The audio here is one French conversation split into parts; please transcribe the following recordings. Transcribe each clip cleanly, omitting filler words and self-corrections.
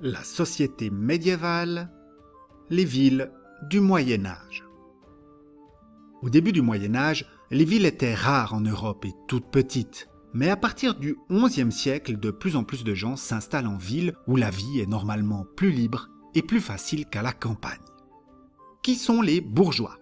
La société médiévale, les villes du Moyen Âge. Au début du Moyen Âge, les villes étaient rares en Europe et toutes petites. Mais à partir du XIe siècle, de plus en plus de gens s'installent en ville où la vie est normalement plus libre et plus facile qu'à la campagne. Qui sont les bourgeois?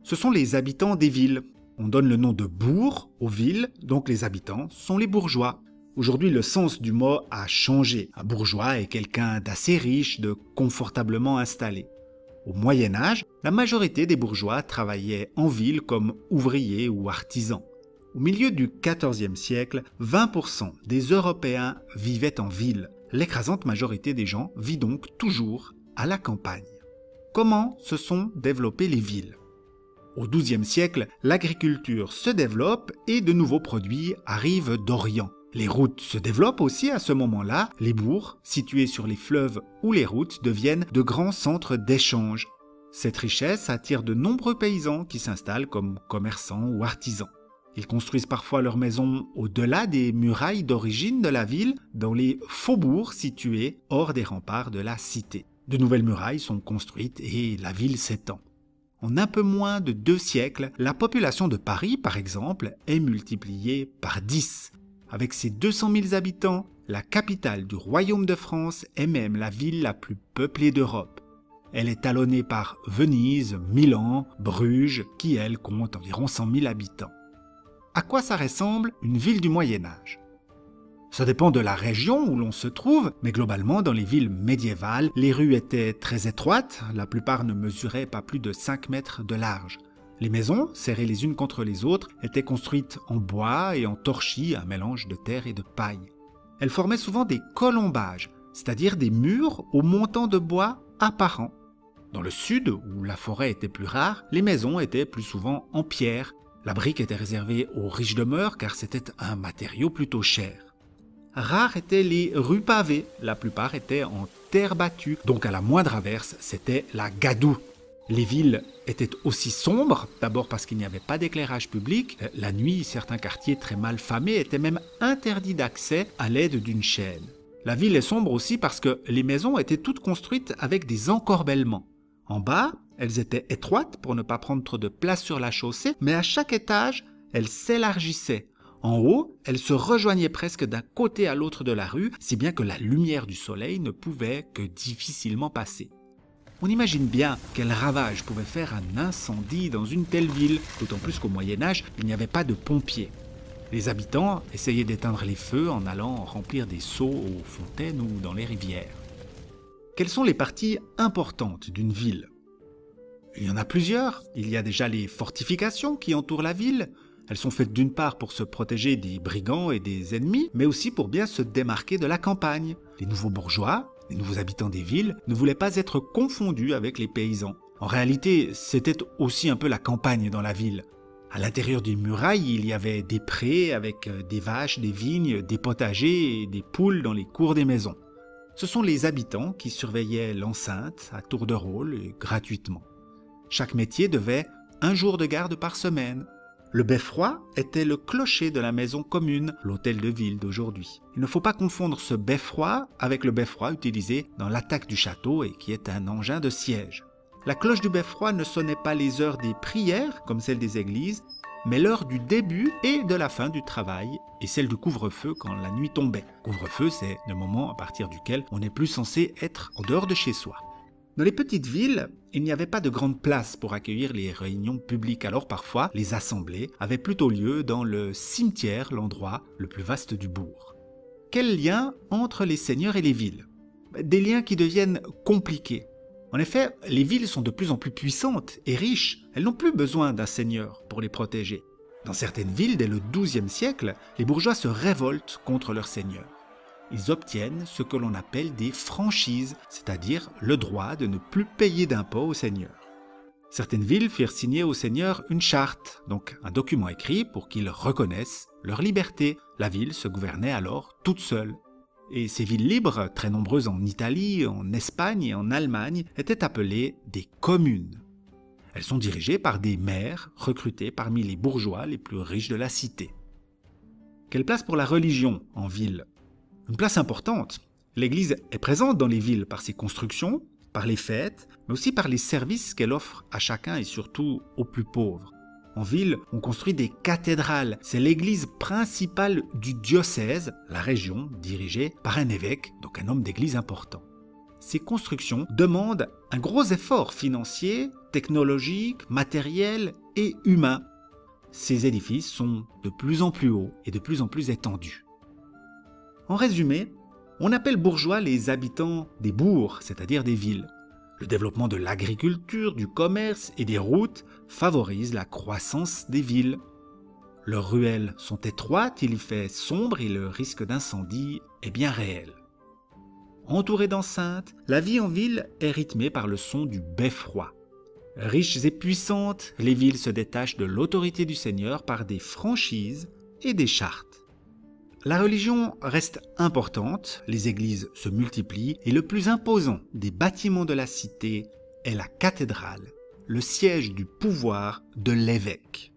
Ce sont les habitants des villes. On donne le nom de bourg aux villes, donc les habitants sont les bourgeois. Aujourd'hui, le sens du mot a changé. Un bourgeois est quelqu'un d'assez riche, de confortablement installé. Au Moyen Âge, la majorité des bourgeois travaillaient en ville comme ouvriers ou artisans. Au milieu du XIVe siècle, 20% des Européens vivaient en ville. L'écrasante majorité des gens vit donc toujours à la campagne. Comment se sont développées les villes? Au XIIe siècle, l'agriculture se développe et de nouveaux produits arrivent d'Orient. Les routes se développent aussi à ce moment-là. Les bourgs, situés sur les fleuves ou les routes, deviennent de grands centres d'échange. Cette richesse attire de nombreux paysans qui s'installent comme commerçants ou artisans. Ils construisent parfois leurs maisons au-delà des murailles d'origine de la ville, dans les faubourgs situés hors des remparts de la cité. De nouvelles murailles sont construites et la ville s'étend. En un peu moins de 2 siècles, la population de Paris, par exemple, est multipliée par 10. Avec ses 200 000 habitants, la capitale du Royaume de France est même la ville la plus peuplée d'Europe. Elle est talonnée par Venise, Milan, Bruges, qui elle compte environ 100 000 habitants. À quoi ça ressemble une ville du Moyen Âge? Ça dépend de la région où l'on se trouve, mais globalement, dans les villes médiévales, les rues étaient très étroites, la plupart ne mesuraient pas plus de 5 mètres de large. Les maisons, serrées les unes contre les autres, étaient construites en bois et en torchis, un mélange de terre et de paille. Elles formaient souvent des colombages, c'est-à-dire des murs au montant de bois apparent. Dans le sud, où la forêt était plus rare, les maisons étaient plus souvent en pierre. La brique était réservée aux riches demeures car c'était un matériau plutôt cher. Rares étaient les rues pavées, la plupart étaient en terre battue, donc à la moindre averse, c'était la gadoue. Les villes étaient aussi sombres, d'abord parce qu'il n'y avait pas d'éclairage public. La nuit, certains quartiers très mal famés étaient même interdits d'accès à l'aide d'une chaîne. La ville est sombre aussi parce que les maisons étaient toutes construites avec des encorbellements. En bas, elles étaient étroites pour ne pas prendre trop de place sur la chaussée, mais à chaque étage, elles s'élargissaient. En haut, elles se rejoignaient presque d'un côté à l'autre de la rue, si bien que la lumière du soleil ne pouvait que difficilement passer. On imagine bien quel ravage pouvait faire un incendie dans une telle ville, d'autant plus qu'au Moyen-Âge, il n'y avait pas de pompiers. Les habitants essayaient d'éteindre les feux en allant remplir des seaux aux fontaines ou dans les rivières. Quelles sont les parties importantes d'une ville? Il y en a plusieurs. Il y a déjà les fortifications qui entourent la ville. Elles sont faites d'une part pour se protéger des brigands et des ennemis, mais aussi pour bien se démarquer de la campagne. Les nouveaux bourgeois, les nouveaux habitants des villes, ne voulaient pas être confondus avec les paysans. En réalité, c'était aussi un peu la campagne dans la ville. À l'intérieur des murailles, il y avait des prés avec des vaches, des vignes, des potagers et des poules dans les cours des maisons. Ce sont les habitants qui surveillaient l'enceinte à tour de rôle et gratuitement. Chaque métier devait 1 jour de garde par semaine. Le beffroi était le clocher de la maison commune, l'hôtel de ville d'aujourd'hui. Il ne faut pas confondre ce beffroi avec le beffroi utilisé dans l'attaque du château et qui est un engin de siège. La cloche du beffroi ne sonnait pas les heures des prières, comme celle des églises, mais l'heure du début et de la fin du travail, et celle du couvre-feu quand la nuit tombait. Couvre-feu, c'est le moment à partir duquel on n'est plus censé être en dehors de chez soi. Dans les petites villes, il n'y avait pas de grande place pour accueillir les réunions publiques, alors parfois les assemblées avaient plutôt lieu dans le cimetière, l'endroit le plus vaste du bourg. Quel lien entre les seigneurs et les villes? Des liens qui deviennent compliqués. En effet, les villes sont de plus en plus puissantes et riches. Elles n'ont plus besoin d'un seigneur pour les protéger. Dans certaines villes, dès le XIIe siècle, les bourgeois se révoltent contre leurs seigneurs. Ils obtiennent ce que l'on appelle des franchises, c'est-à-dire le droit de ne plus payer d'impôts aux seigneurs. Certaines villes firent signer aux seigneurs une charte, donc un document écrit pour qu'ils reconnaissent leur liberté. La ville se gouvernait alors toute seule. Et ces villes libres, très nombreuses en Italie, en Espagne et en Allemagne, étaient appelées des communes. Elles sont dirigées par des maires recrutés parmi les bourgeois les plus riches de la cité. Quelle place pour la religion en ville? Une place importante. L'Église est présente dans les villes par ses constructions, par les fêtes, mais aussi par les services qu'elle offre à chacun et surtout aux plus pauvres. En ville, on construit des cathédrales. C'est l'église principale du diocèse, la région, dirigée par un évêque, donc un homme d'église important. Ces constructions demandent un gros effort financier, technologique, matériel et humain. Ces édifices sont de plus en plus hauts et de plus en plus étendus. En résumé, on appelle bourgeois les habitants des bourgs, c'est-à-dire des villes. Le développement de l'agriculture, du commerce et des routes favorise la croissance des villes. Leurs ruelles sont étroites, il y fait sombre et le risque d'incendie est bien réel. Entourée d'enceintes, la vie en ville est rythmée par le son du beffroi. Riches et puissantes, les villes se détachent de l'autorité du Seigneur par des franchises et des chartes. La religion reste importante, les églises se multiplient et le plus imposant des bâtiments de la cité est la cathédrale, le siège du pouvoir de l'évêque.